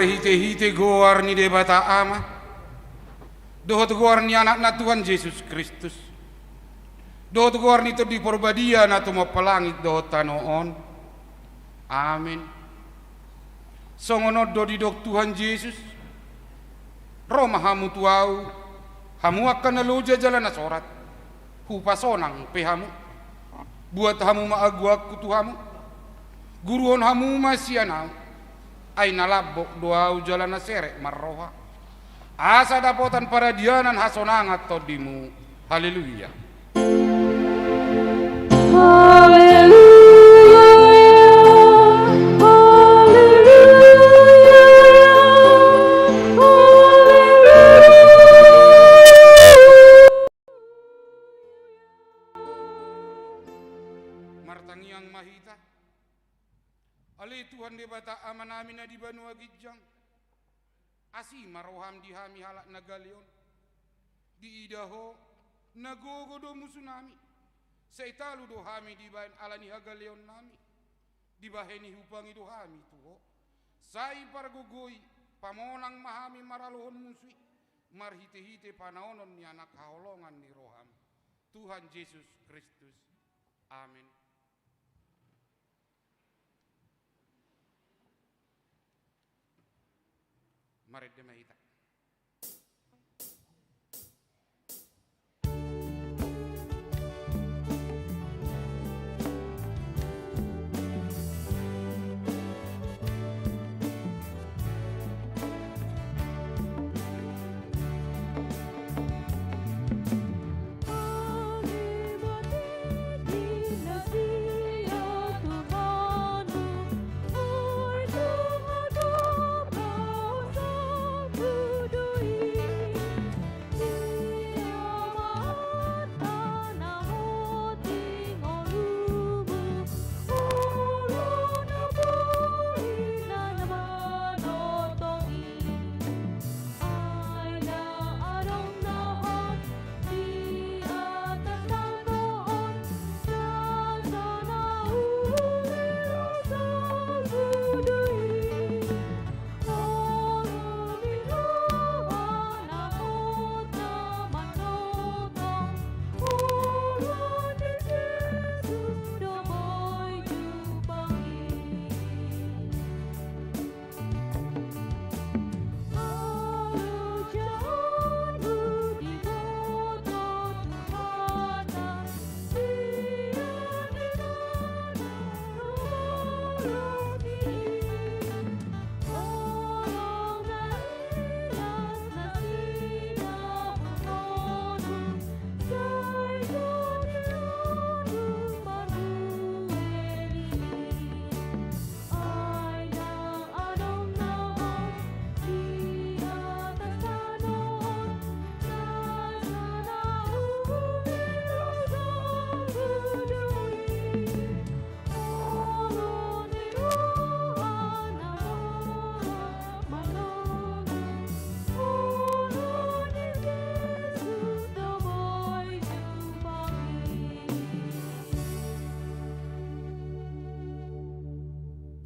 hite-hite goar ni debata ama. Dohot goar ni anak na Tuhan Yesus Kristus. Dohot goar ni to di porbadia na to mapalangit dohot tanoon. Amin. Songono do di dok Tuhan Yesus. Roma hamu tuau. Hamu akan naloja jalan na sorat. Hupasonang pehamu. Buat hamu maaguak kutuhamu. Guruon hamu masyanau. Ay nalabok doau jalan na serek marroha. Asa dapotan paradianan hasonangat todimu. Haleluya. Martangiang mahita. Ali Tuhan debata amanami na di Banua Gijang. Asi maroham di hami halak nagalion. Di idaho nagogodo musunami. Seitalu do hami di bain alani hagalion nami. Di baheni hupangi do hami tuho. Sai pargogoi pamonang mahami maralohon musui. Marhite-hite panaonon ni anak haolongan ni roham. Tuhan Yesus Kristus. Amin. Mari demahita.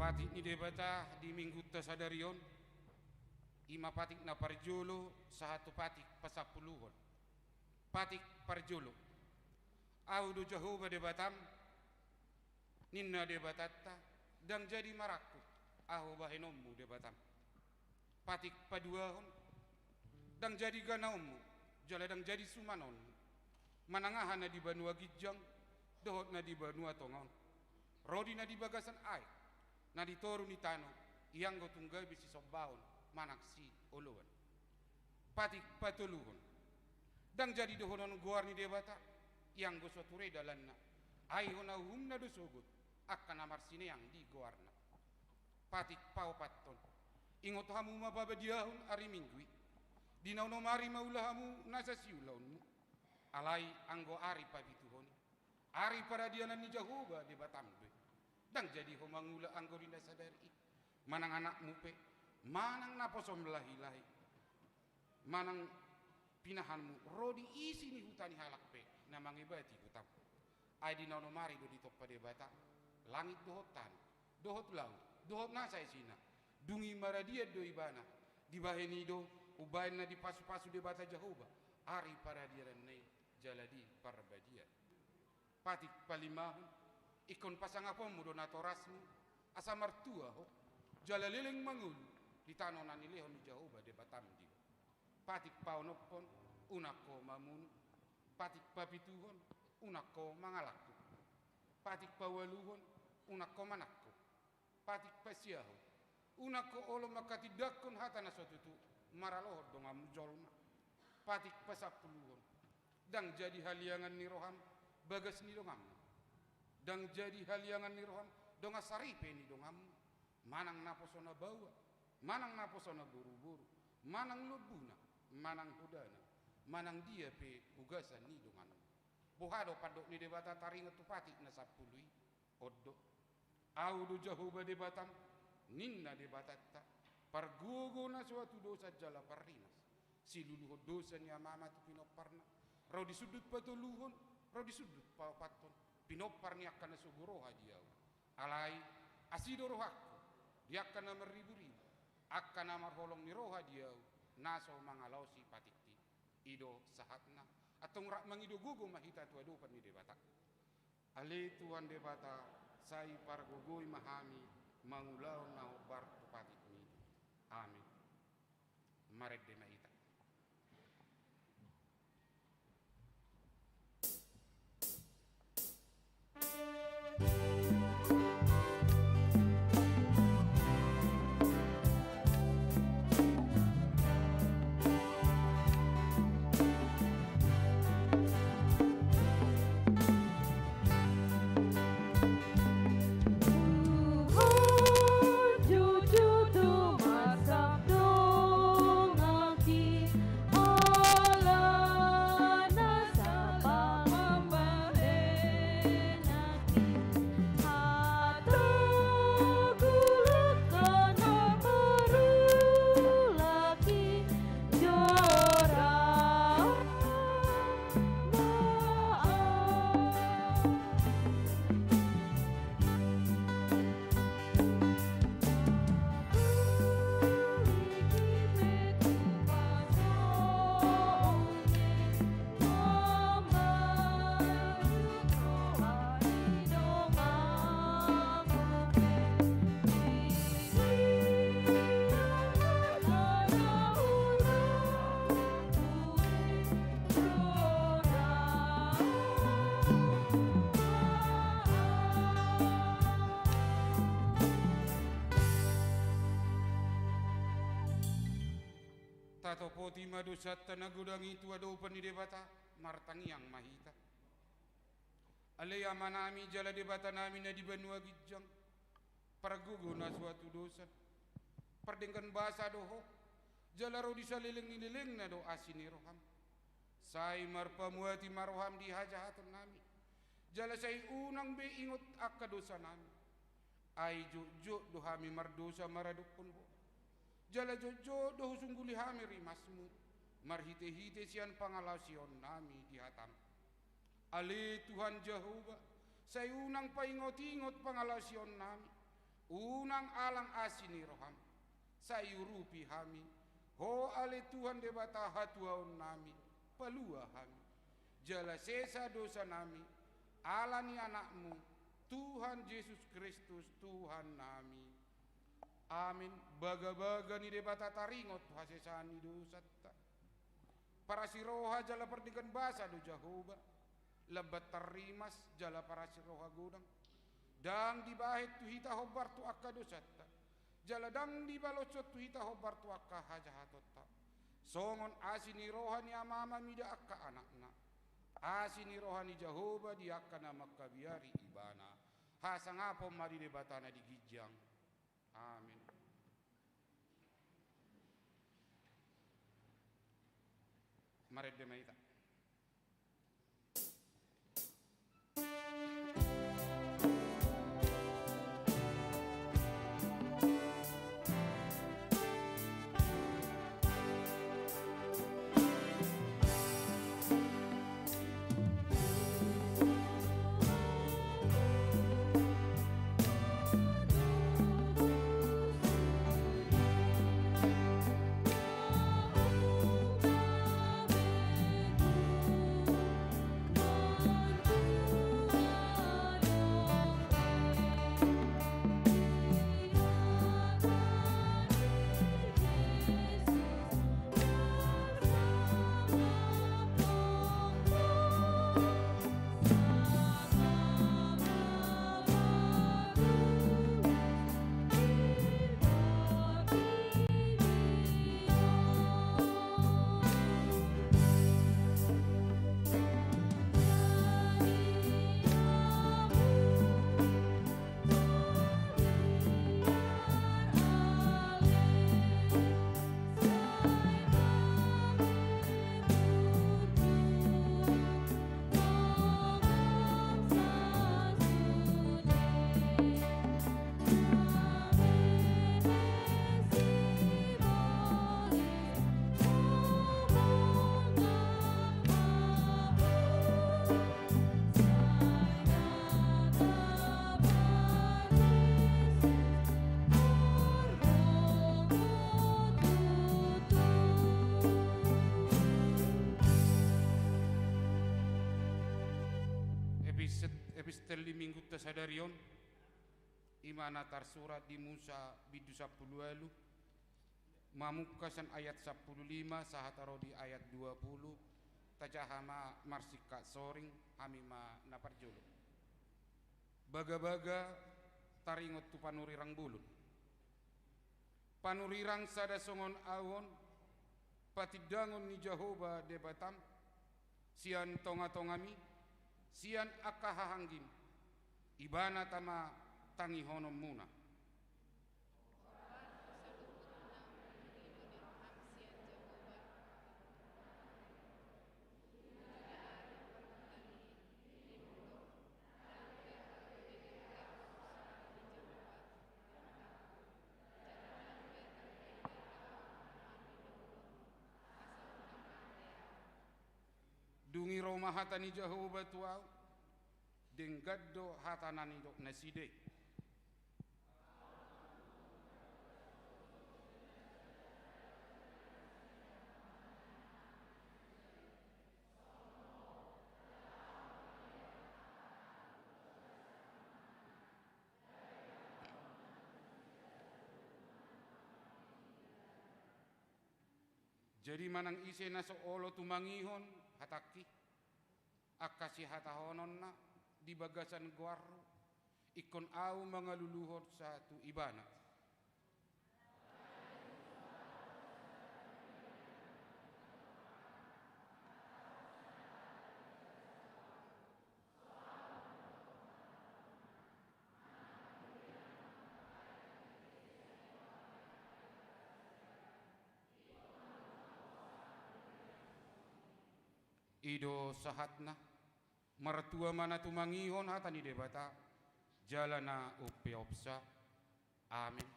Patik ni debata di minggu tasadarion. Ima patik na parjolo satu patik pasapuluhon. Patik parjolo. Audu Jehovah debatam. Ninna debatatta. Dan jadi maraku. Ahu bahenommu debatam. Patik paduahon. Dan jadi ganaummu. Jala dan jadi sumanon. Manangahan na di Banua Gijang. Dohot na di Banua Tongon. Rodi na di bagasan air. Na ditoru ni tano yang go tunggal bisi sobbaon manaksi uluan patik patuluhon dang jadi dohonon goar ni debata yang go soture dalanna ai hona humna do sogut akan amar sine yang di goarna patik pau patton ingot hamu mababadiahun ari minggui dinauno mari maulahamu nasa siulaunmu alai anggo ari pabituhoni ari paradianan ni Jehovah debatambe dang jadi homangula anggorinda sadari manang anak mupe manang naposom lahi-lahi manang pinahanmu rodi isi ni hutani halak pe namang ibati hutam ai di nono mari do di toppa debata langit dohot tan dohot laut dohot nasai sina dungi maradia do ibana di bahenido ubain na di pasu-pasu de bata Jehovah ari para diranai jaladi parbadia patik palimahun ikon pasangapom mo donatorasmu asa martua ho jalalileng mangun di tanonan ilehon di Jehovah de batam di patik paunopon unako mamun patik papituhon unako mangalakku patik pawaluhon unako manakku patik pasiaho unako olo makatidakon hatana sotutu maralohor dongam jolma patik pasapuluhon dang jadi haliangan ni roham bagas ni dongam dang jadi haliangan ni roham donga saripe ni dongam manang naposona bawa manang naposona buru-buru manang lubuna manang hudana manang dia pe ugasan ni dongam buhado padok ni debata taringa tu patik na sapului oddo audu Jehovah debatam ninna debatatta pargugo na suatu dosa jala parinas siluluho dosa ni amama tu pinoparna rau di sudut patuluhon rau di sudut paton pinopar ni akan suguro hadiau alai asido rohakku dia akan meribu-ribu akan marholong ni roha diau naso mangalausi patikti ido sahatna atau rak mangido gugo mahita tu adu pan ni debata ale tuan debata sai pargogoi mahami mangulau na obar tu patik ni amin maret de mahita tato poti madosat tanagudang itu ado pan ni debata martangiang mahita alaya manami jala debata nami na di Banua Gijang paragugo na suatu dosa perdengkan bahasa doho jala ro disaliling nililing na do asini roham sai marpamuati maroham di hajahatan nami jala sai unang be ingot akka dosa nami ai jojo dohami mardosa maradukun ho jala jojo doh sungguli hami rimasmu marhite-hite sian pangalausion nami di hatam ale Tuhan Jehovah saya unang paingot-ingot pangalausion nami unang alang asini roham sayurupi hami ho ale Tuhan debata hatuaon nami palua hami jala sesa dosa nami alani anakmu Tuhan Yesus Kristus Tuhan nami amin baga-baga ni debata taringot hasesani dosatta para siroha jala perdikan basa do Jehovah lebat tarimas jala para siroha godang dang dibahit tu hita hobar tu akka dosatta jala dang dibalocot tu hita hobar tu akka hajahatotta songon asini rohani amama mida akka anakna asini rohani Jehovah di akka nama kabiari ibana hasangapo mari debatana di Gijang amin. Maret de Mahita. Selli minggu tasadarion imana tarsurat di Musa bidu 10 mamukasan ayat 15 sahataro di ayat 20 tajahama marsika soring amima naparjulu baga-baga taringot tu panurirang bulun panurirang sada songon awon patidangon ni Jehovah debatam sian tonga-tongami sian akahahanggim ibana tama tangi honom muna dungi Roma hatani Jehovah tuau denggaddo hatanani dok naside jadi manang ise naso olo tumangihon hataki akasi hatahonon na di bagasan guarro ikon au mangaluluhor satu ibana ido sahatna mertua mana tumangihon hatani debata jalana upeopsa amin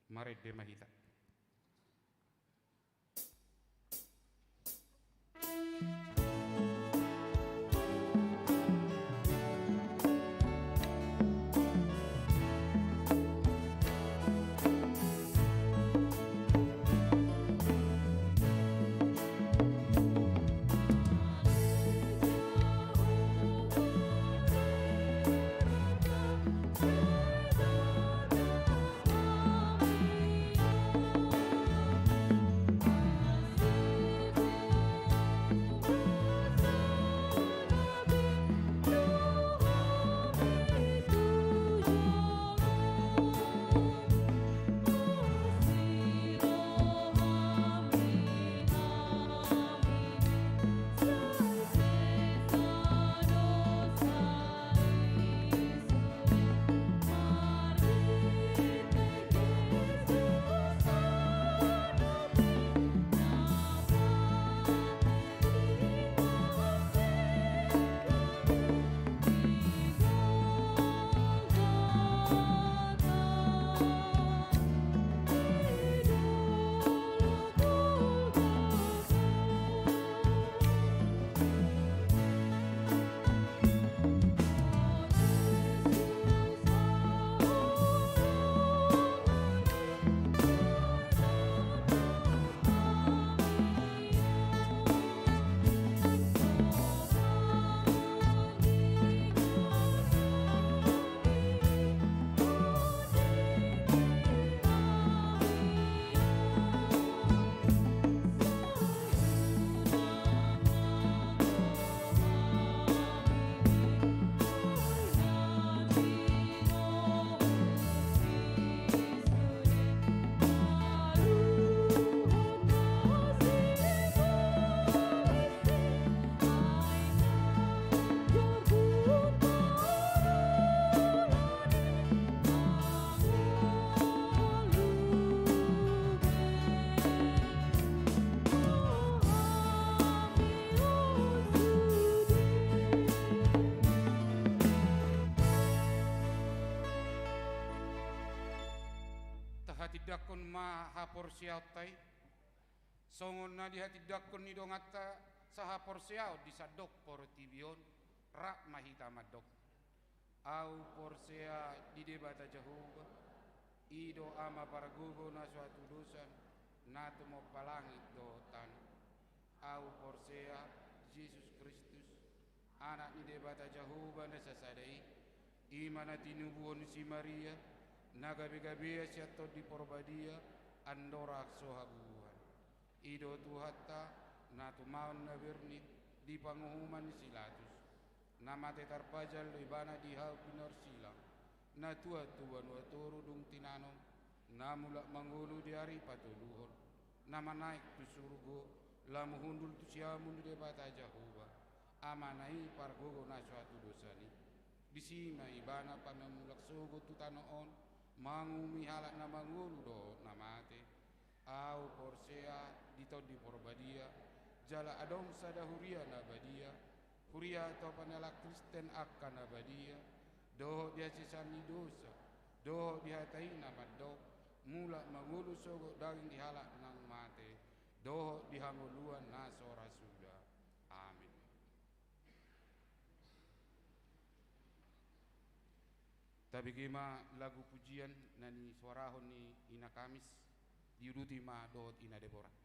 mare de mahita dakon ma hapor siautai songon na di hati dakon ni dongata saha por siau di sadok por tibion rak mahita madok au por sea di debata Jehovah ido ama para gugo na suatu dosan nato mo palangit do tanah. Au porsea Jesus Kristus, anak ni debata Jehovah na sasadai, imana tinubuhon si Maria, nagabi-gabi siya to di porbadia, andora sohabuhan. Ido tuhatta, natumaon na bernit, di panguhuman silatus, namate tarpajal ibana di hau pinarsilang, na tuwa-tuwan waturo dung tinanong, namulak mangulu di hari patuluhon, nama naik tu surgo, lamu hundul tu siamun di bata Jehovah, amanai pargogo na suatu dosani, disima ibana pamemulak sogo tu tanoon, mangumi halak na mangulu do namate, au porsea dito di porbadia, jala adong sada huria na badia, huria atau panela Kristen akan na badia, doh dia sisami dosa, doh dihatai nama do, mula mangulu sogo daging dihalak nang mate, doh dihanguluan na sora sudah. Amin. Tapi kima lagu pujian nani suarahon ni ina Kamis diuruti ma dohot ina Deborah.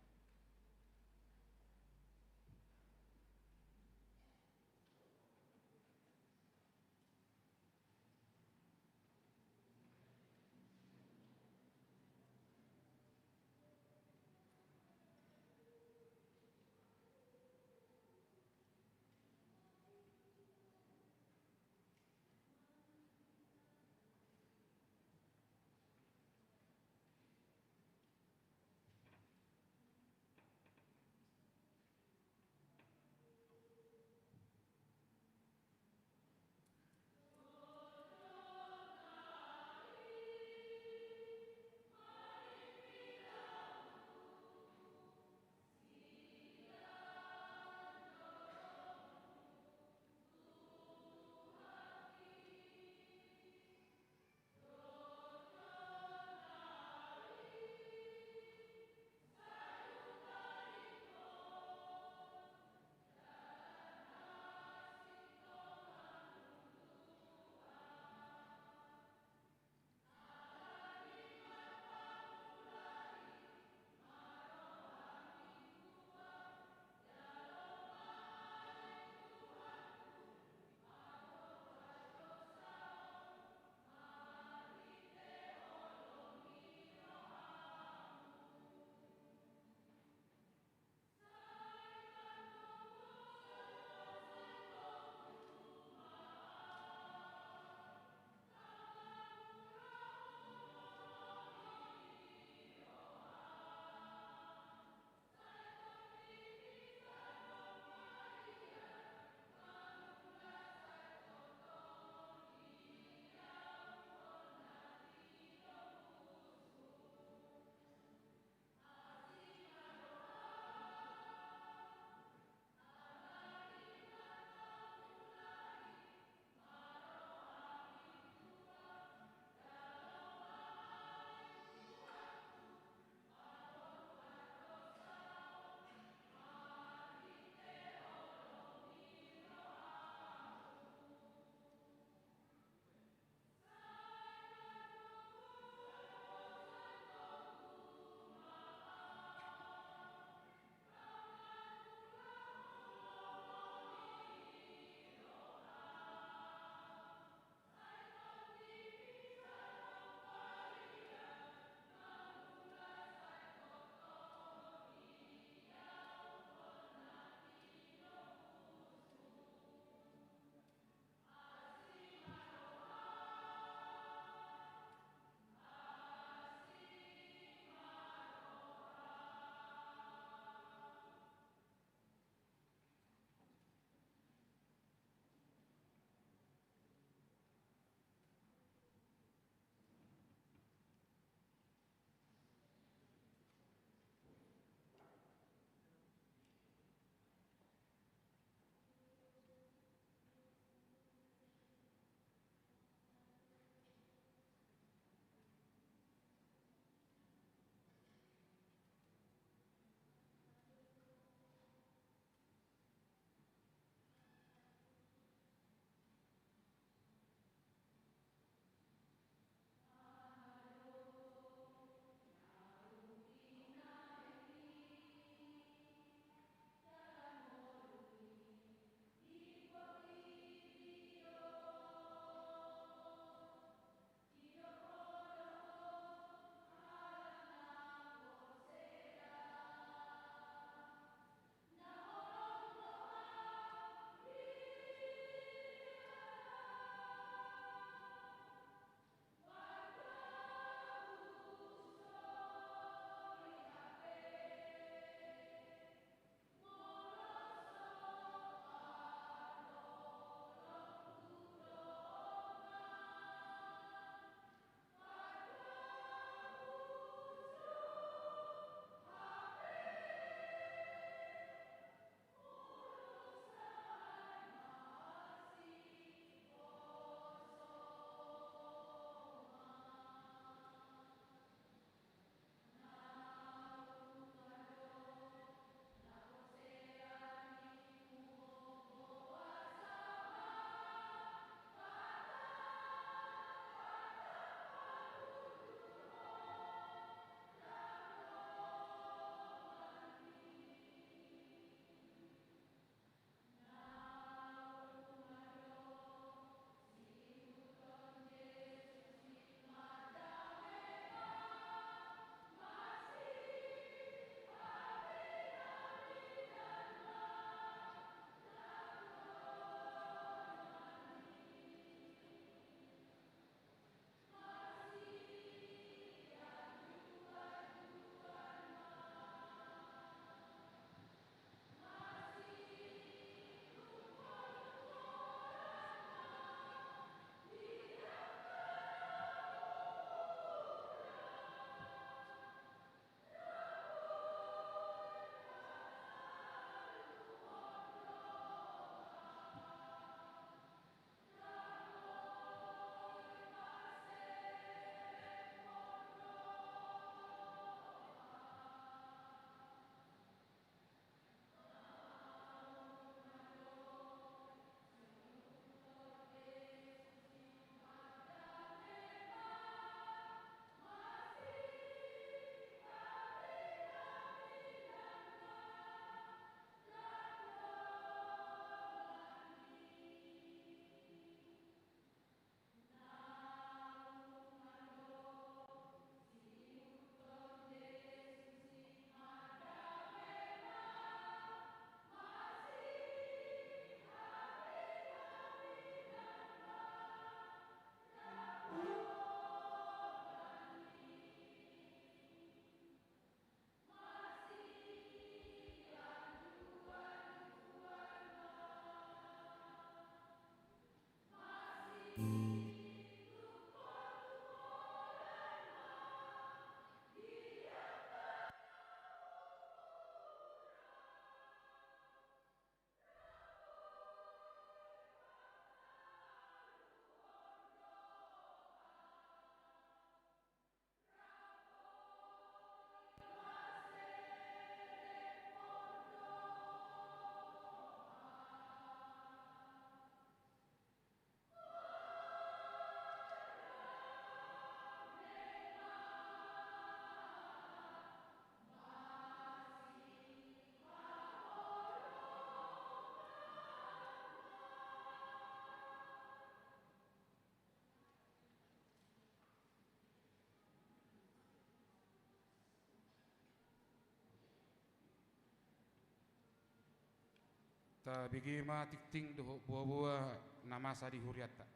Ta bigima tikting doho buah-buah nama sadi huriata.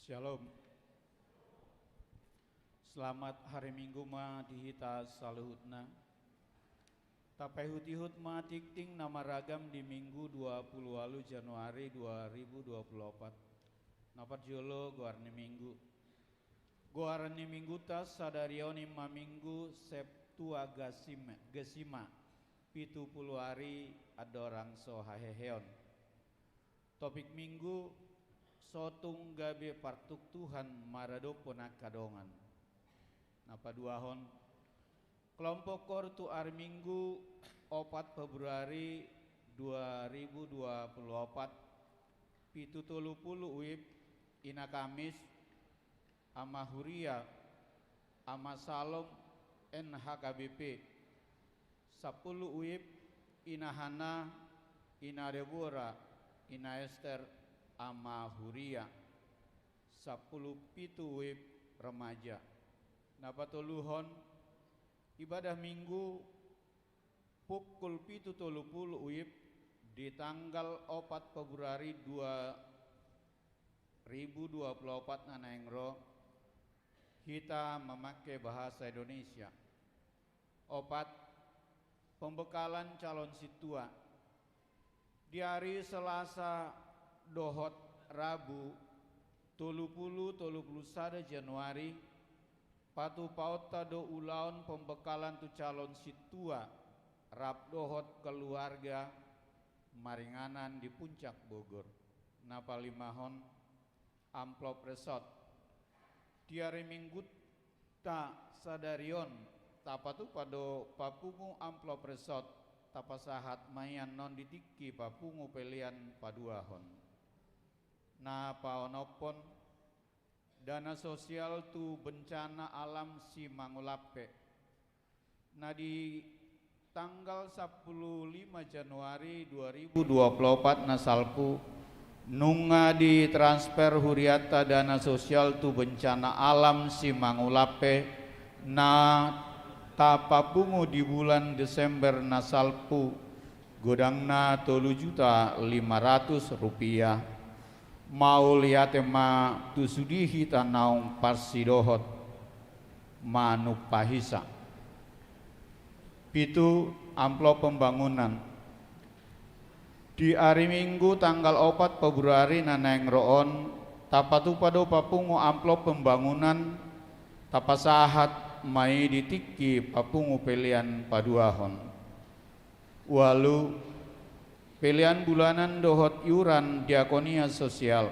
Shalom. Selamat hari Minggu ma dihita saluhutna. Tapai hutihut ma tikting nama ragam di Minggu 20 Januari 2024. Napat jolo guarni Minggu. Guarni Minggu tas sadarioni ma Minggu Septua Gesima. 70 hari adorang sohaheheon. Topik Minggu sotung gabe partuk Tuhan marado ponak kadongan. Napa duahon kelompok kortu hari Minggu 4 Februari 2024 pitu tolu puluh uip ina Kamis ama Huria ama Salom NHKBP 10 uip ina Hana ina Deborah ina Esther ama Huria 10 pitu uip remaja. Napa toluhon ibadah Minggu pukul pitu tolu puluh uip di tanggal 4 Februari 2024 nanaengro kita memakai bahasa Indonesia. 4. Pembekalan calon situa di hari Selasa dohot Rabu 31 Januari patu pauta do ulaun pembekalan tu calon situa rap dohot keluarga maringanan di Puncak Bogor. Napa limahon amplop resort di hari Minggu ta sadarion tapatu pado papungu amplop resort tapasahat mayan non ditiki papungu pelian paduahon. Napa onopon dana sosial tu bencana alam si Mangulape. Nah di tanggal 15 Januari 2024 nasalpu nunga di transfer huriata dana sosial tu bencana alam si Mangulape na tapapungu di bulan Desember nasalpu godangna 3.500.000 rupiah. Mau lihat ma tu sudihi tanaung parsidohot manuk pahisa. Pitu amplop pembangunan. Di hari Minggu tanggal 4 Februari nanaeng roon tapatu pado papungu amplop pembangunan tapasahat mai ditiki papungu pelian paduahon. Walu pilihan bulanan dohot yuran diakonia sosial.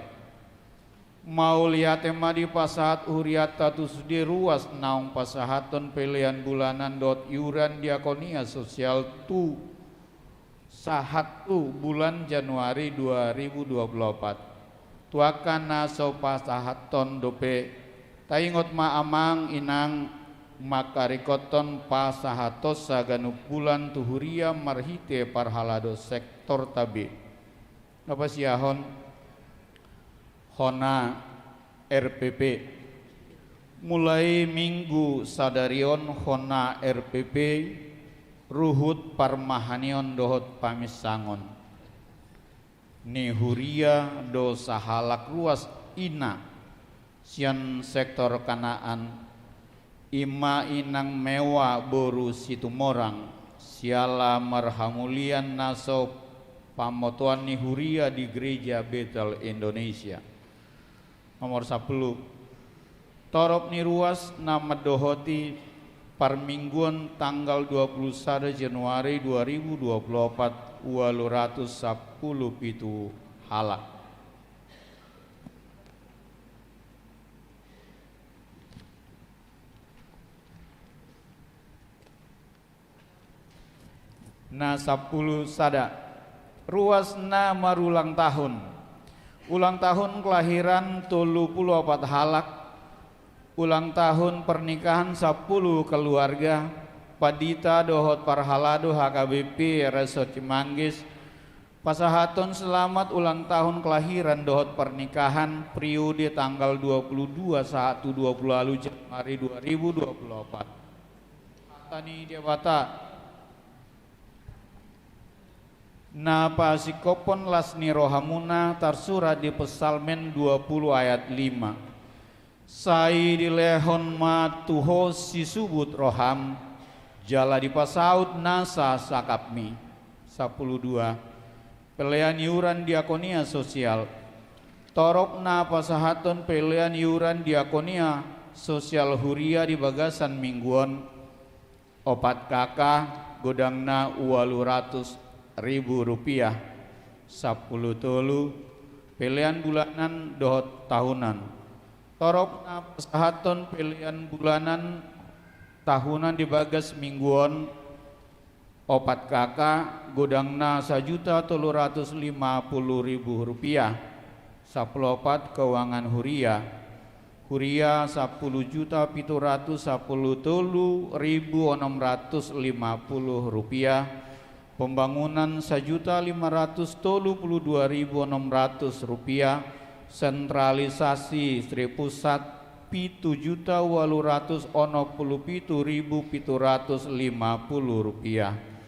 Mau lihat tema di pasahat huriata tu sudi ruas naung pasahaton pilihan bulanan dohot yuran diakonia sosial tu sahat tu bulan Januari 2024. Tuakana so pasahaton dope taingot ma amang inang makarikoton pasahatos saganuk bulan tuhuria marhite parhalado sektor tabi. Napa siahon hona RPP mulai Minggu sadarion hona RPP ruhut parmahanion dohot pamisangon ni huria do sahalak ruas ina sian sektor kanaan ima inang mewah boru situmorang siala marhamulian naso pamotuan nihuria di gereja Betel Indonesia. Nomor 10 torop ni ruas nama dohoti parmingguan tanggal 21 Januari 2024 waluratus 10 pitu halak. Na 10 sada ruas na marulang tahun ulang tahun kelahiran 34 halak ulang tahun pernikahan 10 keluarga Padita dohot parhalado HKBP Resort Cimanggis Pasahaton selamat ulang tahun kelahiran dohot pernikahan periode tanggal 22 1 20 lalu Januari 2024. Tani Dewata Napa sikopon lasni rohamuna tarsura di Pesalmen 20 ayat 5. Sai di lehon matuho sisubut roham jala di pasaut nasa sakapmi 12. Pelean iuran diakonia sosial. Torokna pasahaton pelean iuran diakonia sosial huria di bagasan mingguan. Opat kakak godangna 200.000 rupiah. 10 tolu pelean bulanan dohot tahunan. Torokna pasahaton pelean bulanan tahunan di bagas mingguan. Opat kakak godangna 1.350.000 rupiah. 14 keuangan huria. Huria 10.713.650 rupiah. Pembangunan 1.532.600 rupiah. Sentralisasi Sri Pusat 7.867.750 rupiah.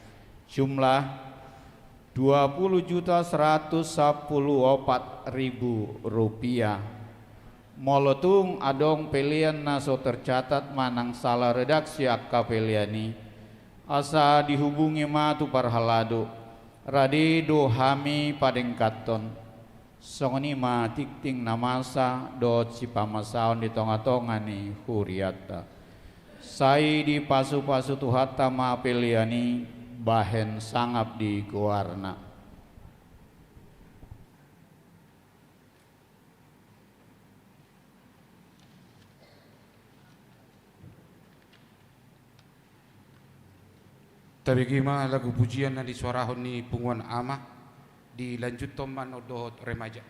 Jumlah 20.114.000 rupiah. Molotung adong pelian naso tercatat manang salah redaksi akka peliani. Asa dihubungi matu parhalado. Radedo hami padengkaton. Songoni ma tikting namasa dot si pamasaon di tonga-tonga ni huriata. Sai di pasu-pasu tuhata ma peliani. Bahen sangap di guarna. Tapi gimana lagu pujian na disuarahon ni punguan ama dilanjut toman dohot remaja.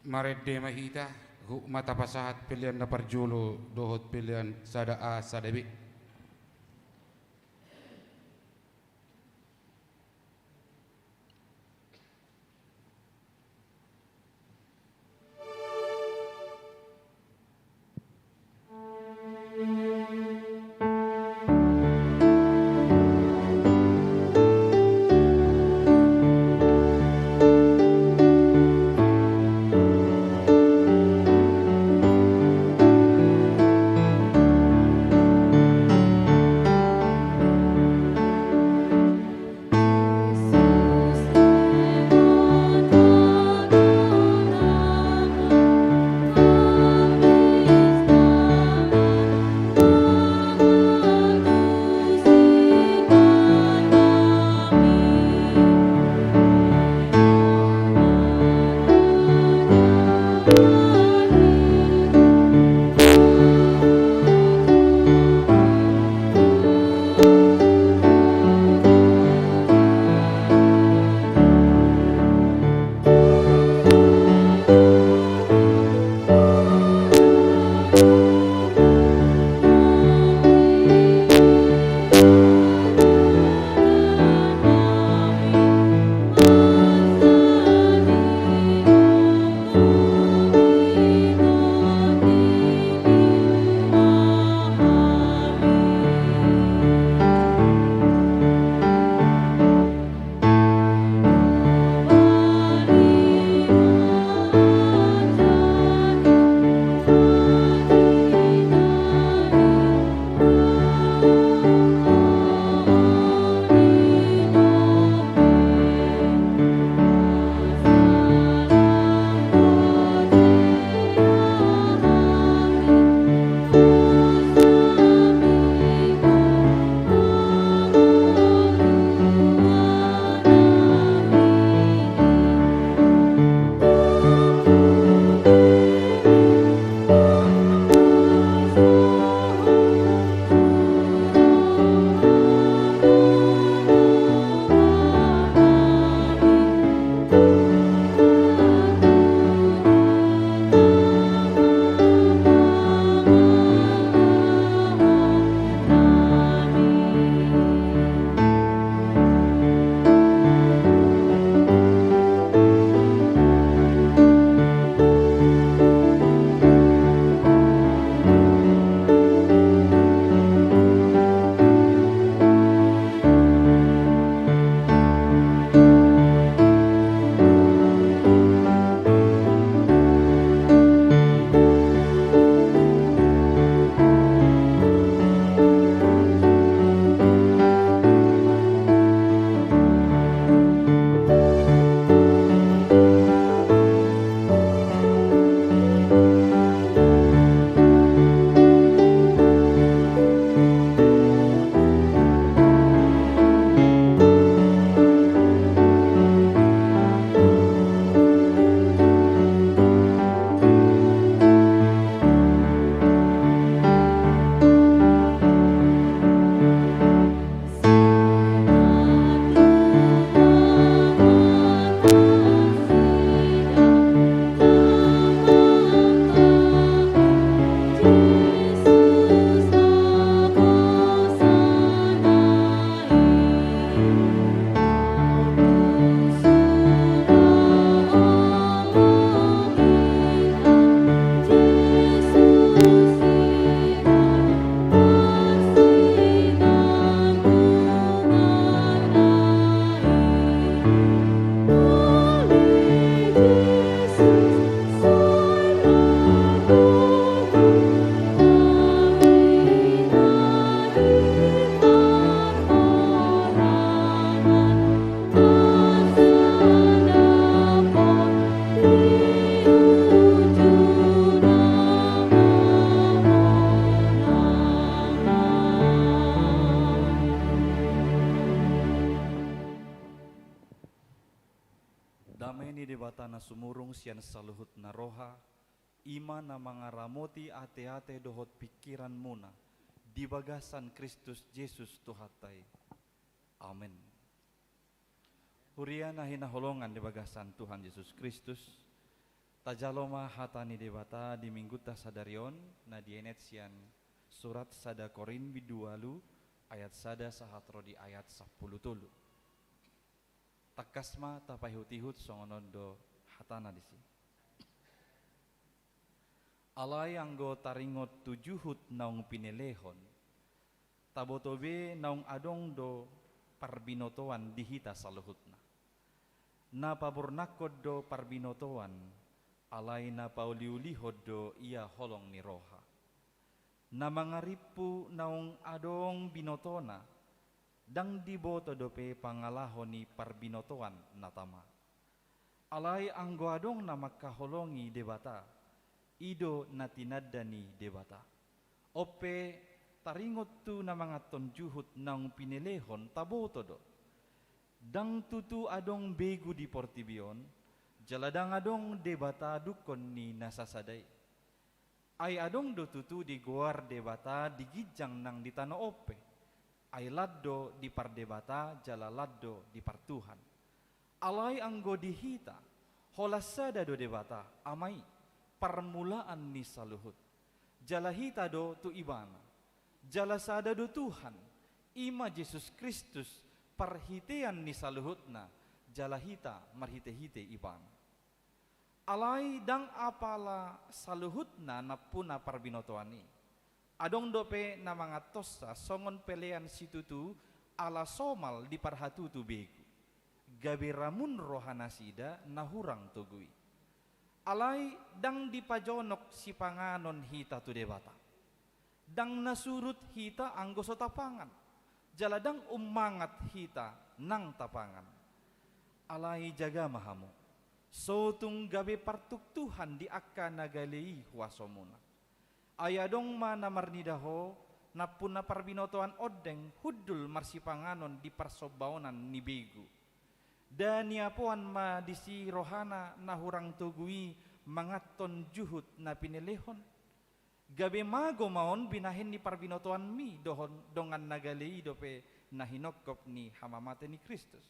Maredde mahita hu mata pasahat pilihan na parjulo dohot pilihan sada a sada b. Dameni debatana sumurung sian saluhut naroha, ima na mga ramoti ate-ate dohot pikiran muna, di bagasan Kristus Yesus Tuhatay. Amen. Huria na hinaholongan di bagasan Tuhan Yesus Kristus, Tajaloma hatani debata di minggu sadarion na dienet sian surat sada Korin bidualu ayat sada sahatro di ayat 10 tulu. Takasma tapahut-ihut songonondo hatana disi. Alay anggo taringot tujuhut naung pinelehon, tabotobe naung adong do parbinotoan dihita saluhutna. Na paburnakod do parbinotoan, alay na pauliulihod do ia holong ni roha. Na mangaripu naung adong binotona, dang diboto dope pangalahon ni parbinotoan natama. Alay anggo adong na makaholongi debata, ido na tinadani debata. Ope taringot tu na mga tonjuhut ng pinelehon taboto do. Dang tutu adong begu di portibion, jaladang adong debata dukon ni nasasaday. Ay adong do tutu di guar debata di gijang nang di tano ope. Ay laddo di pardebata jala laddo di partuhan. Alay anggo dihita, holasada do debata amai permulaan ni saluhut. Jalahita do tu ibana. Jalasada do Tuhan. Ima Yesus Kristus parhitean ni saluhutna. Jalahita marhite-hite ibana. Alay dang apala saluhutna na puna parbinotoani. Adong dope na mga tosa songon pelean situtu ala somal di parhatutu begu. Gabiramun rohanasida nahurang tugui. Alay dang dipajonok si panganon hita tu debata. Dang nasurut hita anggo sa tapangan. Jaladang umangat hita nang tapangan. Alay jaga mahamu. So tung gabi partuktuhan di akka nagalei huasomuna. Ayadong mana marnidaho na puna parbinotoan odeng hudul marsipanganon di parsobaonan ni begu. Dan niapuan ma disi rohana na hurang tugui mangaton juhut na pinelehon. Gabi mago maon binahin ni parbinotoan mi dongan nagalei dope na hinokop ni hamamate ni Kristus.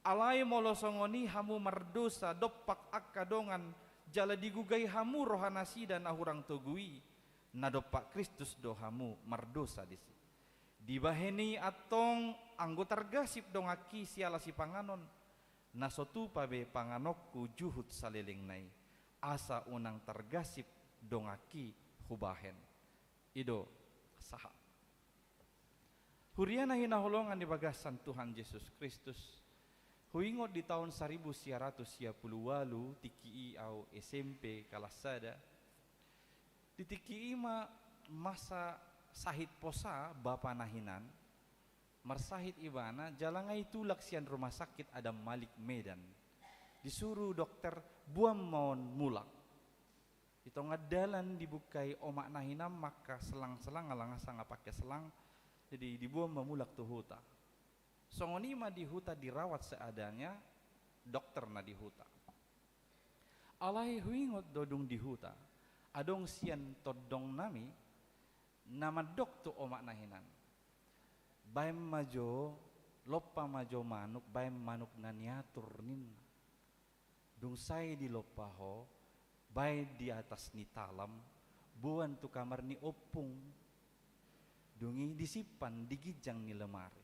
Alay molosongoni hamu mardosa dopak akadongan jala digugay hamu rohana sida na hurang tugui na dopak Kristus do hamu mardosa disi. Dibaheni atong anggotar gasip dongaki siala si panganon nasotu pabe panganokku juhut saliling nai asa unang targasip dongaki hubahen ido saha huriana hinahulongan di bagasan Tuhan Yesus Kristus huingot di tahun 1938 tiki au SMP kalasada di tiki ma masa sahit posa bapa nahinan marsahit ibana jalangai tulak sian rumah sakit Adam Malik Medan disuruh dokter buam maun mulak itu ngadalan dibukai omak nahinam maka selang-selang alangasa nggak pakai selang jadi dibuam memulak tuh huta songoni mah di huta dirawat seadanya dokter na di huta alai huingot dodung di huta adong sian todong nami nama dok tu omak nahinan baim majo lopa majo manuk baim manuk naniatur nin dung sai di lopa ho bay di atas ni talam buan tu kamar ni opung dungi disipan digijang ni lemari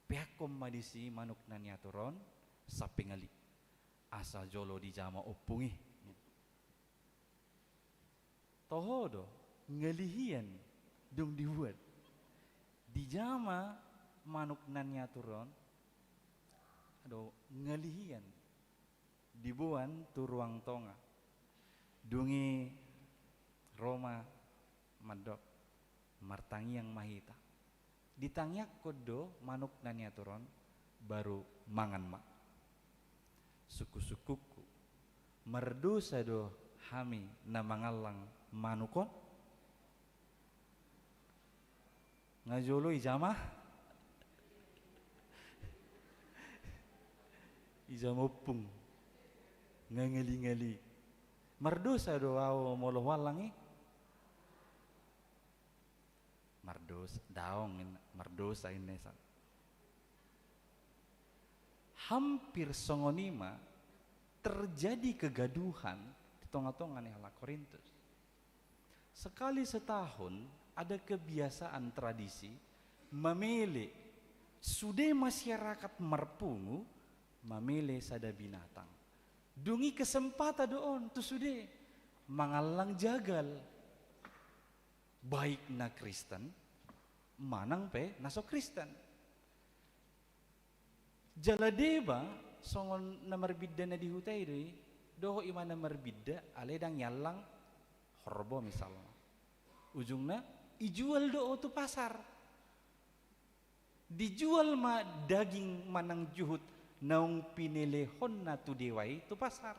pehakom madisi manuk naniaturon sapingali asa jolo di jama opungi tohodo ngelihian dung dibuat di jama manuk naniaturon ado ngelihian dibuan tu ruang tonga dungi Roma madok martangi yang mahita ditangyak kodo manuk naniaturon baru mangan mak suku-sukuku merdu sado hami na mangalang manukon ngajolo ijamah ijamopung ngangeli-ngeli mardosa doa molo walangi mardos daong mardosa inesa hampir songonima terjadi kegaduhan di tengah-tengah halak Korintus. Sekali setahun ada kebiasaan tradisi memilih sudah masyarakat merpungu memilih sada binatang. Dungi kesempatan doon tu sudah mangalang jagal baik na Kristen manang pe naso Kristen. Jala deba songon namar bidda na di hutai doi doho ima namar bidda ale dang yalang horbo misalnya ujungnya ijual do tu pasar dijual ma daging manang juhut naung pinelehon na tu dewai tu pasar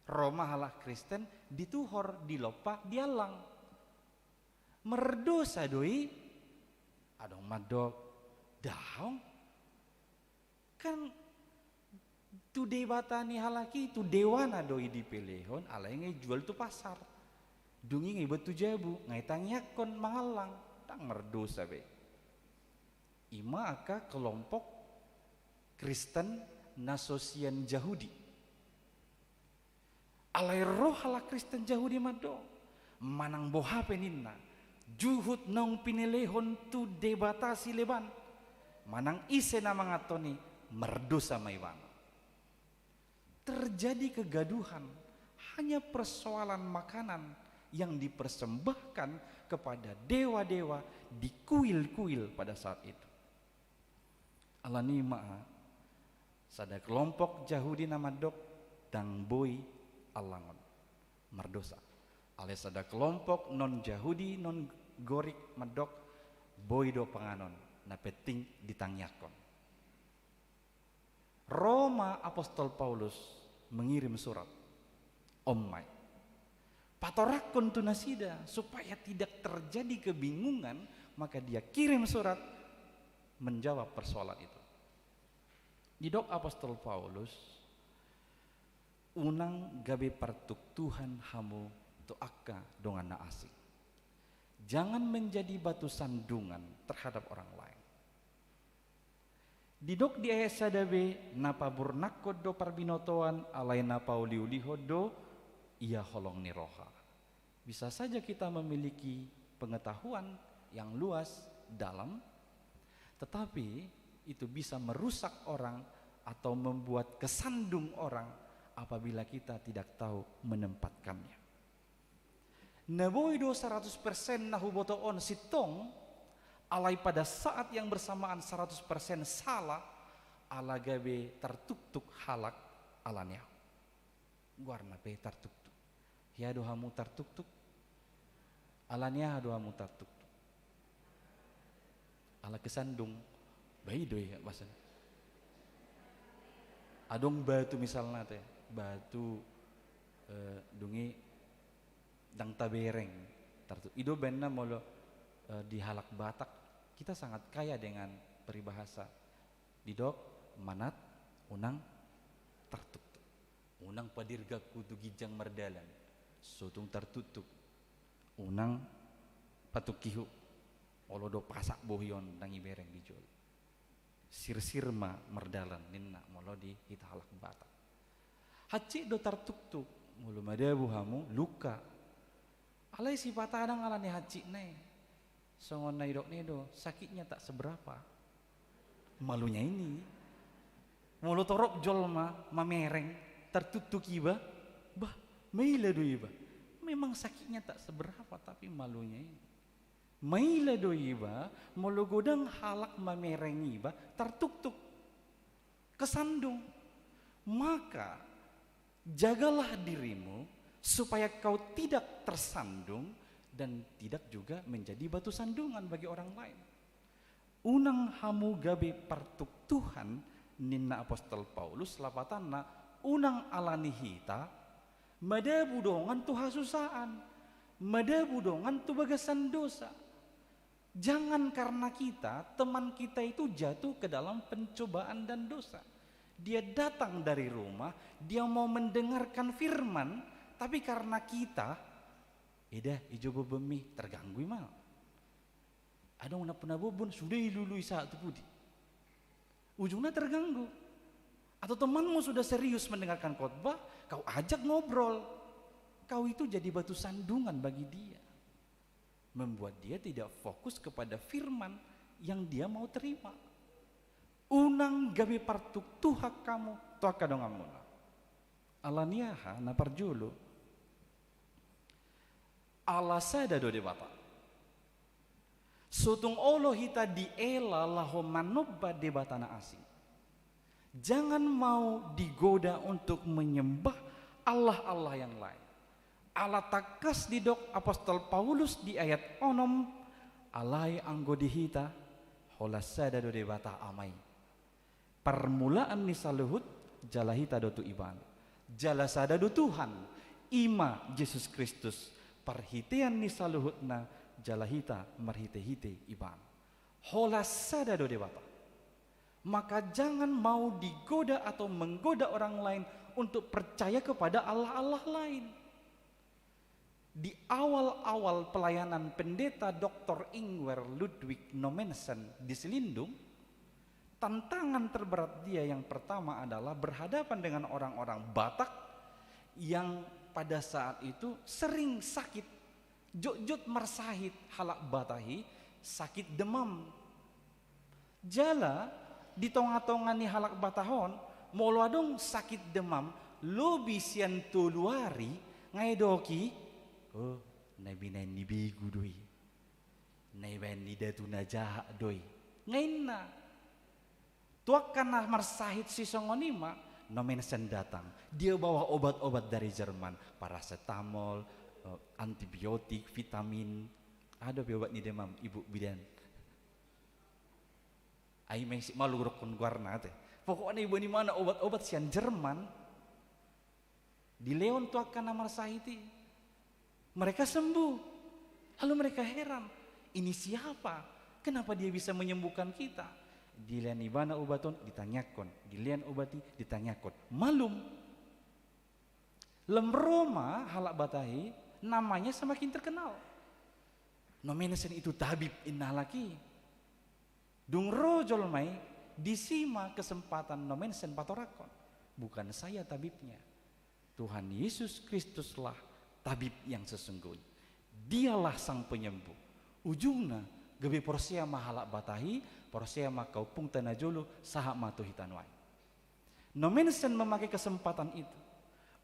Roma halah Kristen dituhor dilopa dialang merdosa doi adong madok daong kan tu dewata ni halaki tu dewana doi dipelehon ala yang jual tu pasar dungi ngai batu jabu ngai tangyakon mangalang tang merdosa be ima aka kelompok Kristen nasosian Yahudi alai roh ala Kristen Yahudi mado manang boha peninna juhut nong pinelehon tu debatasi leban manang ise na mangatoni merdosa maiwan. Terjadi kegaduhan hanya persoalan makanan yang dipersembahkan kepada dewa-dewa di kuil-kuil pada saat itu. Alani ma'a sada kelompok Yahudi nama dok dang boy alangon merdosa. Ale sada kelompok non Yahudi non gorik medok boy do panganon na peting ditangyakon. Roma Apostol Paulus mengirim surat Ommai patorakon tunasida supaya tidak terjadi kebingungan maka dia kirim surat menjawab persoalan itu. Di dok Apostol Paulus unang gabe partuk Tuhan hamu tu akka dongan na asing. Jangan menjadi batu sandungan terhadap orang lain. Didok di ayat sadabe napa burnakko do parbinotoan alai napa uliuliho do ia holong ni roha. Bisa saja kita memiliki pengetahuan yang luas dalam, tetapi itu bisa merusak orang atau membuat kesandung orang apabila kita tidak tahu menempatkannya. Naboy do 100% nahubotoon sitong alai pada saat yang bersamaan 100% salah ala gabe tertuk-tuk halak alanya guarna pe tertuk-tuk ya dohamu tertuk-tuk alanya dohamu tertuk-tuk ala kesandung bayi doi bahasa adong batu misalnya teh batu dungi dang tabereng tertuk ido benna molo di halak Batak kita sangat kaya dengan peribahasa didok manat unang tertutup unang padirga kudu gijang merdalan sotung tertutup unang patukihu olodo pasak bohyon dangi bereng dijual sir-sirma merdalan ninna molo di hita halak Batak haci do tertutup mulu madabu hamu luka alai si patadang alane haci ne songon naidok nedo sakitnya tak seberapa malunya ini mulu torok jolma mamereng tertutup iba bah maila do iba memang sakitnya tak seberapa tapi malunya ini maila do iba mulu godang halak mamereng iba tertutup kesandung maka jagalah dirimu supaya kau tidak tersandung dan tidak juga menjadi batu sandungan bagi orang lain. Unang hamu gabe partuk Tuhan ninna Apostol Paulus lapatanna unang alani hita mada budongan tu hasusaan mada budongan tu bagasan dosa. Jangan karena kita teman kita itu jatuh ke dalam pencobaan dan dosa. Dia datang dari rumah, dia mau mendengarkan firman, tapi karena kita ida ijo bebemi terganggu mal. Ada una puna bobon sudah ilului saat tu pudi. Ujungnya terganggu. Atau temanmu sudah serius mendengarkan khotbah, kau ajak ngobrol, kau itu jadi batu sandungan bagi dia, membuat dia tidak fokus kepada firman yang dia mau terima. Unang gabi partuk tuhak kamu tuha kadongamuna alaniaha na parjulu alasada do debata sutung olo hita diela laho manobba debatana asing. Jangan mau digoda untuk menyembah Allah-Allah yang lain. Allah takas di dok apostol Paulus di ayat onom alai anggo dihita holasada do debata amai. Permulaan ni saluhut jalahita do tu iban. Jalasada do Tuhan ima Yesus Kristus perhitian ni saluhutna jalahita marhite-hite iban. Holasada do debata. Maka jangan mau digoda atau menggoda orang lain untuk percaya kepada Allah-Allah lain. Di awal-awal pelayanan pendeta Dr. Ingwer Ludwig Nommensen di Selindung, tantangan terberat dia yang pertama adalah berhadapan dengan orang-orang Batak yang pada saat itu sering sakit, jut-jut marsahit halak batahi, sakit demam. Jala di tonga-tonga ni halak batahon molo adong sakit demam lobi sian tuluari ngai doki oh nabi ni bigu doi nabi ni datu najah doi ngaina tuakana marsahit si songonima Nommensen datang, dia bawa obat-obat dari Jerman, paracetamol, antibiotik, vitamin, ada obat ni demam ibu bidan ai mesik malu rokon guarna teh. Pokoknya ibu ni mana obat-obat sian Jerman di Leon tu akan namar sahiti. Mereka sembuh. Lalu mereka heran, ini siapa? Kenapa dia bisa menyembuhkan kita? Dilian ibana obaton ditanyakan, dilian obati ditanyakan. Malum. Lem Roma halak batahi namanya semakin terkenal. Nommensen itu tabib innalaki. Dung rojol mai disima kesempatan Nommensen patorakon. Bukan saya tabibnya, Tuhan Yesus Kristuslah tabib yang sesungguhnya. Dialah sang penyembuh. Ujungna gebe porsia mahalak batahi, porsia makaupung tanajolo sahak matuhitanwai. Nommensen memakai kesempatan itu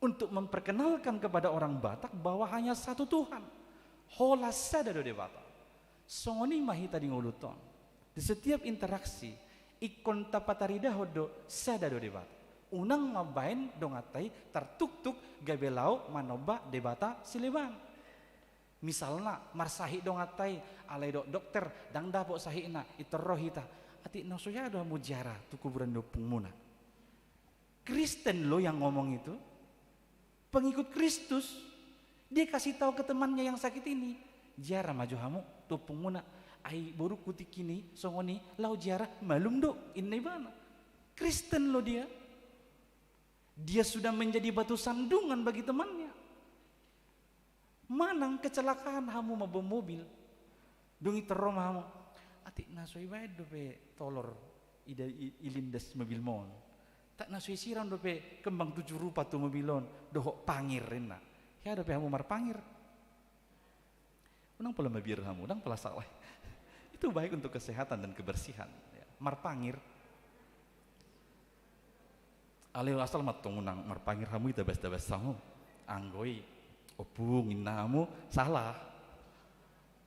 untuk memperkenalkan kepada orang Batak bahwa hanya satu Tuhan. Hola sada do debata. Songoni mahita di nguluton. Di setiap interaksi ikon tapatarida hodo sada do debata. Unang mabain dongatai tertuk-tuk gabelau manoba debata sileban. Misalna marsahi dongatai alai dokter dang dapok sahina iterrohita ati nasuya do mujara tu kuburan do pungmuna. Kristen lo yang ngomong itu, pengikut Kristus, dia kasih tahu ke temannya yang sakit ini, jara maju hamu tu pungmuna ai baru kutik kini songoni lau jara malum do ini mana Kristen lo dia sudah menjadi batu sandungan bagi temannya. Manang kecelakaan hamu mabom mobil dungi teroma hamu ati nasoi bae do pe tolor ida ilindas mobil mon tak nasoi siram do pe kembang 7 rupa tu mobilon dohok pangir rena ya do pe hamu mar pangir unang pala mabir hamu unang pala salah. Itu baik untuk kesehatan dan kebersihan. Marpangir. Alih asal matungunang marpangir hamu itu bes-bes sangu. Anggoi opung inamu salah.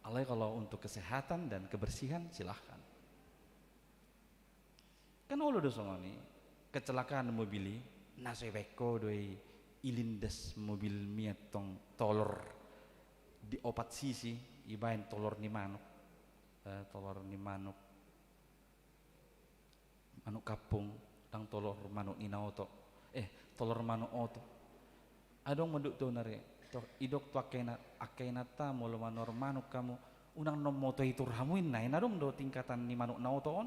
Alih kalau untuk kesehatan dan kebersihan silahkan. Kan olo dosongoni kecelakaan mobil nasoi beko doi ilindes mobil mietong tolor di opat sisi ibain tolor ni manuk. Tolor ni manuk kapung tang tolor manuk inaoto tolor manuk oto adong meduk to nare to idok to akena ta molo manor manuk kamu unang nom moto itu ramuin nain adong do tingkatan ni manuk naoto on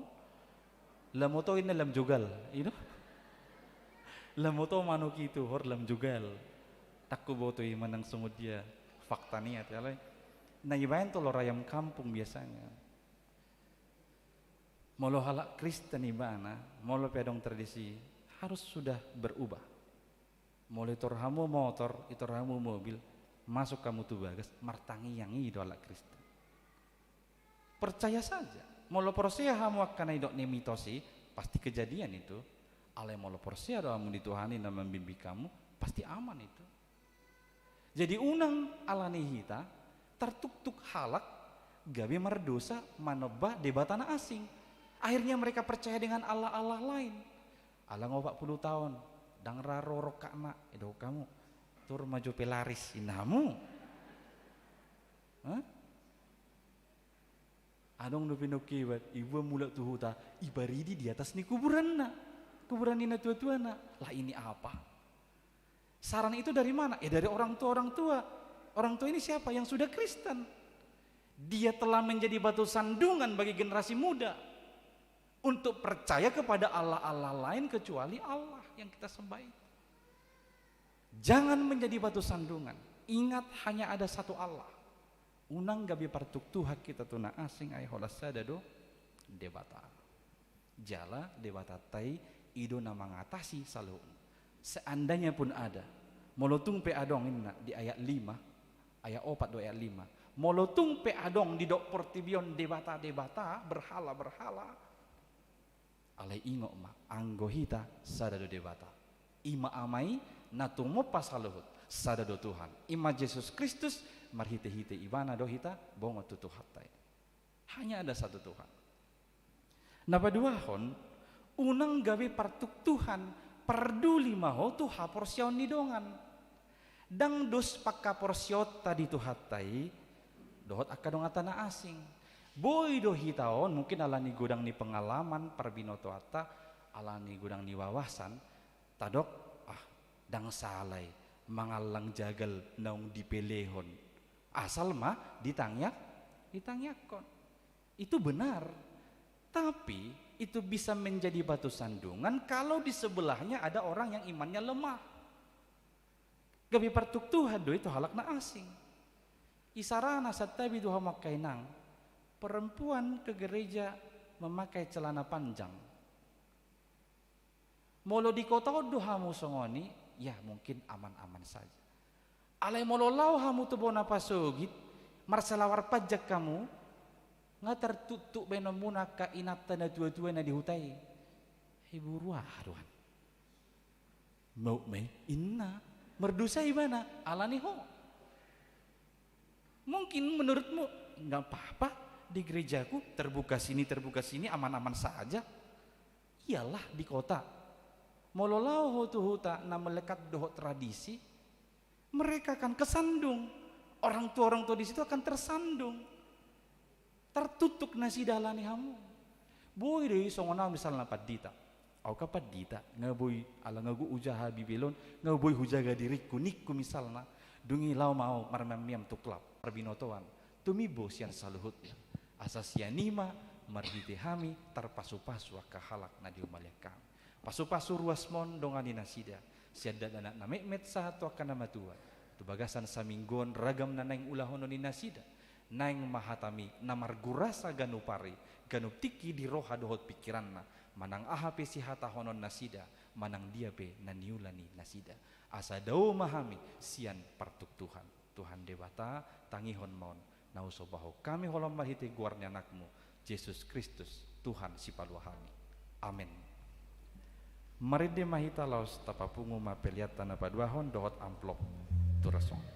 la moto in lam jugal ino la moto manuk itu hor lam jugal takku boto manang sungud dia fakta niat ya na ibain tolor ayam kampung biasanya. Molo halak Kristen ibana, molo pedong tradisi harus sudah berubah. Mulai torhamu motor, itorhamu mobil, masuk kamu tuh bagas, martangi yang idola Kristen. Percaya saja. Molo porsia hamu akan idok nemitosi, pasti kejadian itu. Ale molo porsia doamu dituhani dan membimbing kamu, pasti aman itu. Jadi unang alani hita tertuk-tuk halak gabi merdosa manobah debatana asing. Akhirnya mereka percaya dengan Allah-Allah lain. Allah 40 tahun dang raro rokakna edo kamu tur maju pelaris inamu. Hah? Adong nupi-nupi buat ibu mulak tuhuta ibaridi di atas ni kuburan ina tua-tuana. Lah ini apa? Saran itu dari mana? Dari orang tua. Orang tua ini siapa? Yang sudah Kristen. Dia telah menjadi batu sandungan bagi generasi muda untuk percaya kepada Allah-Allah lain kecuali Allah yang kita sembah. Jangan menjadi batu sandungan. Ingat hanya ada satu Allah. Unang gabi partuk Tuhan kita tuna asing ay holasada do debata. Jala debata tai ido na mengatasi selalu. Seandainya pun ada molotung pe adong inna di ayat 5 ayat 4 do ayat 5 molotung pe adong di dok portibion debata berhala alai ingok ma anggohita sada do debata ima amai natumo pasaluhut sada do Tuhan ima Yesus Kristus marhite-hite ibana do hita bongo tutu hatai. Hanya ada satu Tuhan. Napa duahon unang gawe partuk Tuhan perduli maho tuh porsion nidongan dang dos pakka porsiot tadi tuh hatai dohot akadong atana asing boy do hitaon mungkin alani gudang ni pengalaman perbinoto ata alani gudang ni wawasan tadok dang salai mangalang jagal naung dipelehon asal mah ditangyakon itu benar tapi itu bisa menjadi batu sandungan kalau di sebelahnya ada orang yang imannya lemah. Gabi partuk Tuhan do itu halakna asing. Isarana satabi duha makainang. Perempuan ke gereja memakai celana panjang. Molo di kota duha musongoni, ya mungkin aman-aman saja. Alai molo lau hamu tebona pasogit, marselawar pajak kamu nggak tertutup benomuna ka inata na tua-tua na dihutai ibu ruahan mau inna merdusa ibana alani ho mungkin menurutmu nggak apa-apa di gerejaku terbuka sini aman-aman saja iyalah di kota mololau huta na melekat dohot tradisi mereka akan kesandung orang tua di situ akan tersandung tertutup nasi dalani hamu. Boy deh songona misalnya padita. Au ka padita ngaboy ala ngagu ujaha bibilon ngaboy hujaga diriku nikku misalna dungi lau mau marmamiam tuklap perbinotoan tumibo sian saluhutnya asasianima marhite hami tarpasu-pasu kahalak na diumaliakam pasu-pasu ruasmon dongani nasida siada anak na mekmet satu akan nama tua tu bagasan saminggon ragam nanang ulahono ni nasida naing mahatami namar gurasa ganupari ganuptiki di roha dohot pikiranna manang ahape si hata honon nasida manang diape naniulani nasida asa dau mahami sian partuk Tuhan debata tangihon mon nausobaho kami holom mahite guarnya anakmu Yesus Kristus Tuhan si paluahami amin. Mari de mahita laos tapapungu mapeliatan apa duahon dohot amplop turasong.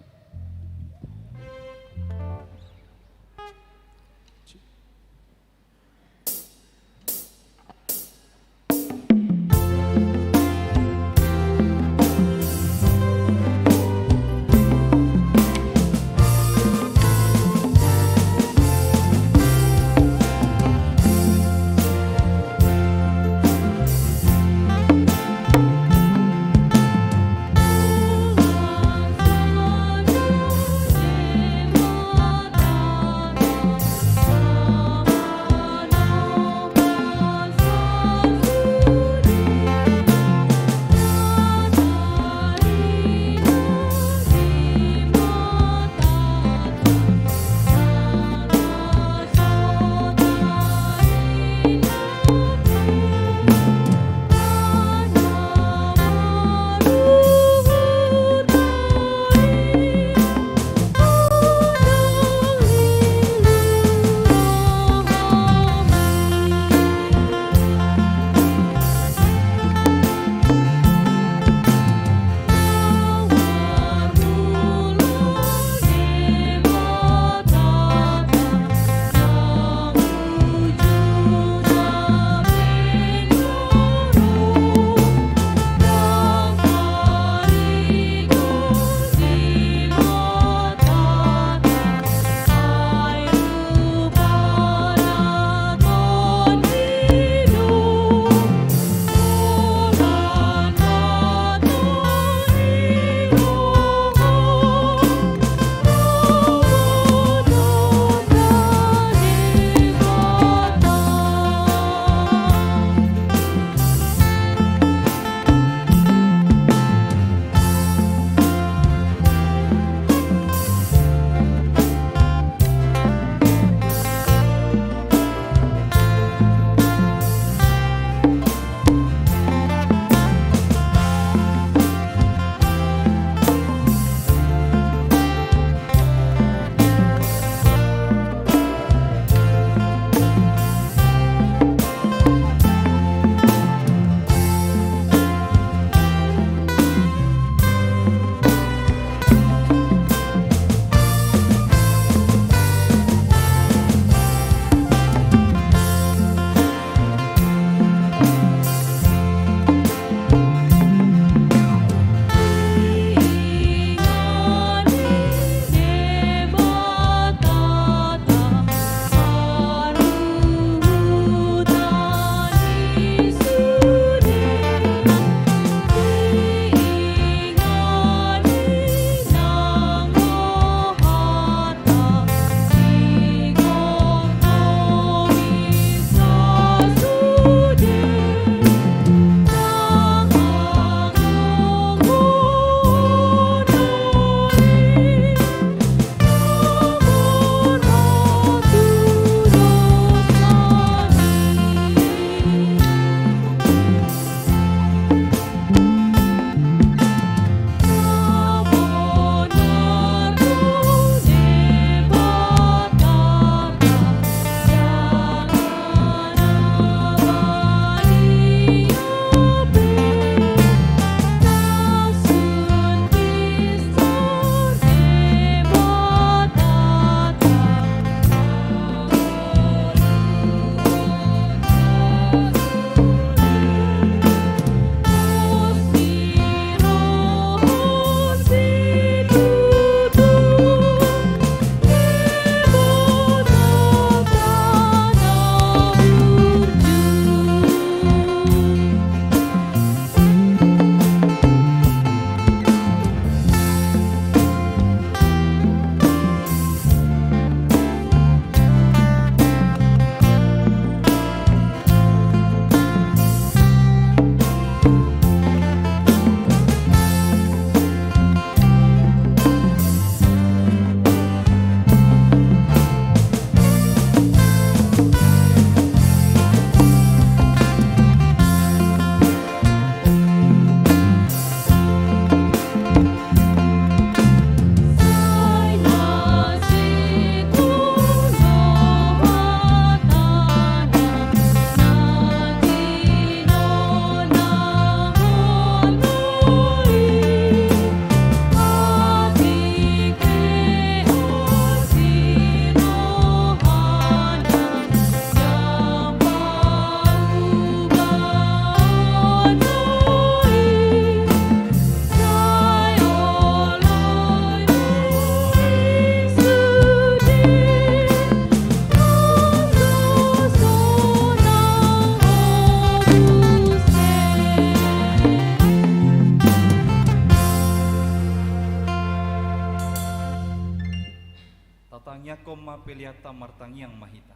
Tatangnya koma peliata martangiang mahita.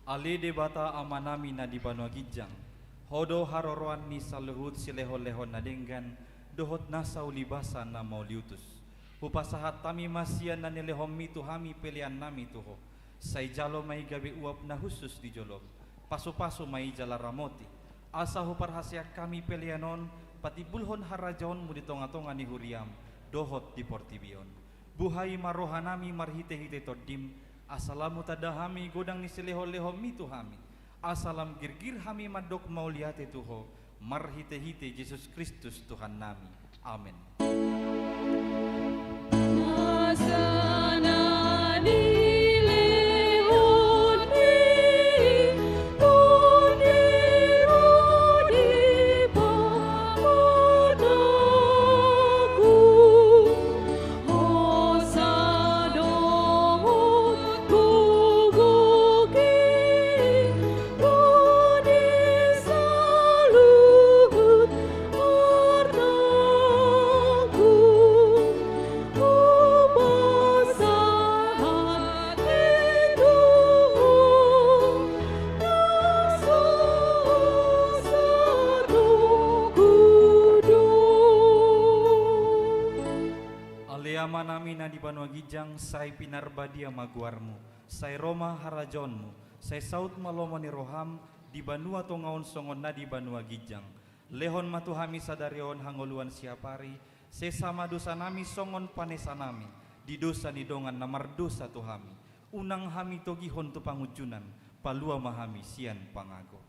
Ale debata amanami na di Banua Gijang. Hodo haroroan ni saluhut sileho-leho nadenggan dohot nasa ulibasa na mauliutus. Hupasahat tami masian na nilehom mitu hami pelian nami tuho. Say jalo may gabi uap na husus di jolom. Paso-paso may jala ramoti. Asa huparhasya kami pelianon pati bulhon harajon mo di tonga-tonga ni huriam dohot di portibion. Buhay marohanami marhite-hite todim. Asalamu tadahami godang ni sileho-leho mitu hami. Asalam girgir hami madok mauliate tuho. Marhite-hite Yesus Kristus Tuhan nami. Amin. Nami na di Banua Gijang, say pinarbadia maguarmu, say Roma harajonmu, say saut malomo ni roham, di Banua tongaon songon na di Banua Gijang. Lehon matuhami sadarion hangoluan siapari, say sama dosa nami songon panesa nami, di dosa ni dongan namardosa tuhami. Unang hami togihon tu pangujunan, palua mahami sian pangago.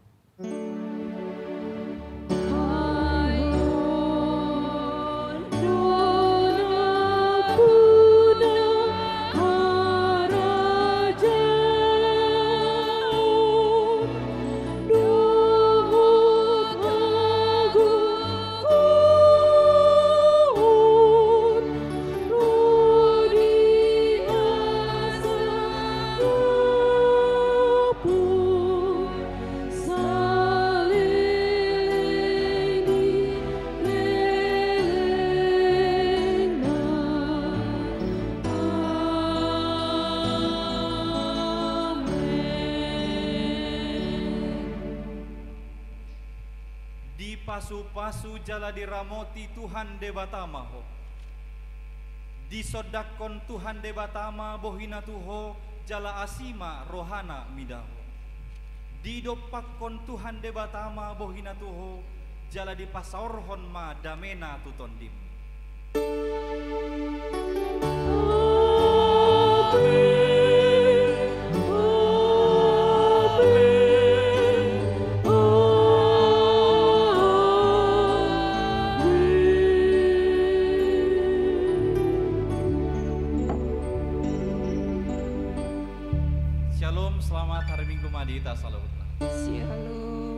Pasu-pasu jala diramoti Tuhan debatama ho. Disodakon Tuhan debatama bohina tuho jala asima rohana midaho. Didopakon Tuhan debatama bohina tuho jala dipasaorhon ma damena tutondim. Shalom, selamat hari Minggu Madita Salawutna. Shalom.